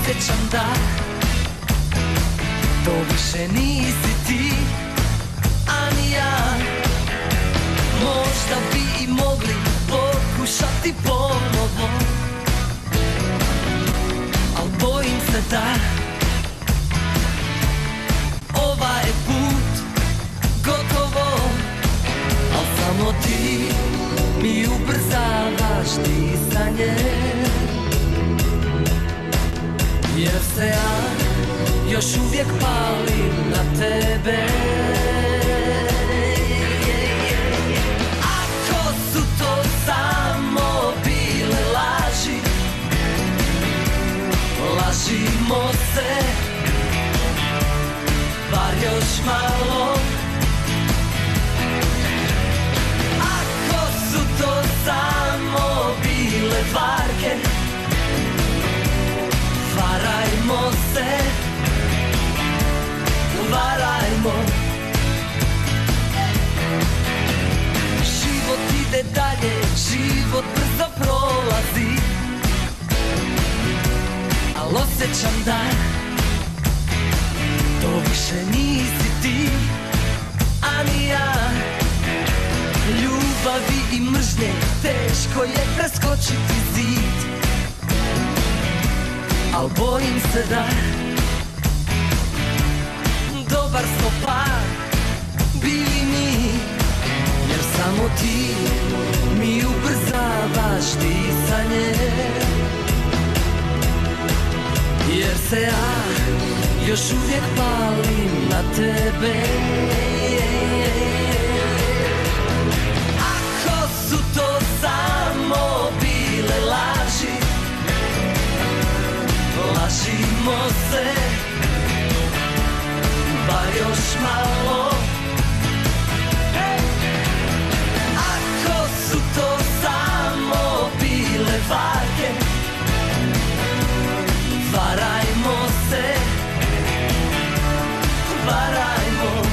osjećam da to više nisi ti, a ni ja. Možda bi i mogli pokušati ponovo, al bojim se da ovaj je put gotovo. Al samo ti mi ubrzavaš disanje, jer se ja još uvijek palim na tebe. Ako su to samo bile laži, lažimo se bar još malo. Ako su to samo bile varke, varajmo se, varajmo. Život ide dalje, život brzo prolazi, al osjećam da to više nisi ti, a ni ja. Ljubavi i mržnje teško je preskočiti zid, al bojim se da dobar smo par bili mi, jer samo ti mi ubrzavaš disanje, jer se ja još uvijek palim na tebe. Ako su to samo bile laži, lažimo se bar još malo. Ako su to samo bile varke, varajmo se, varajmo.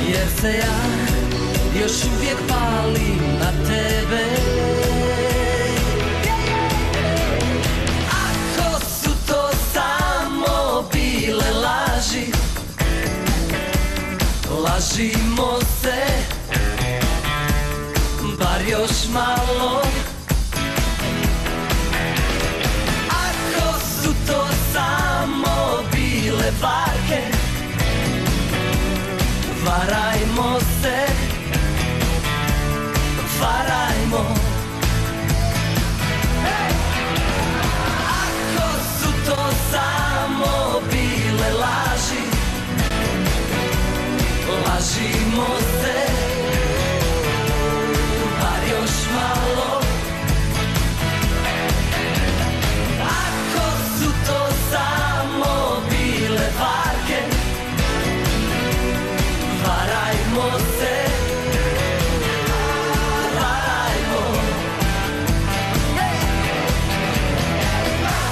Jer se ja još uvijek palim na tebe. Ako su to samo bile laži, lažimo se bar još malo. Ako su to samo bile varke, varajmo se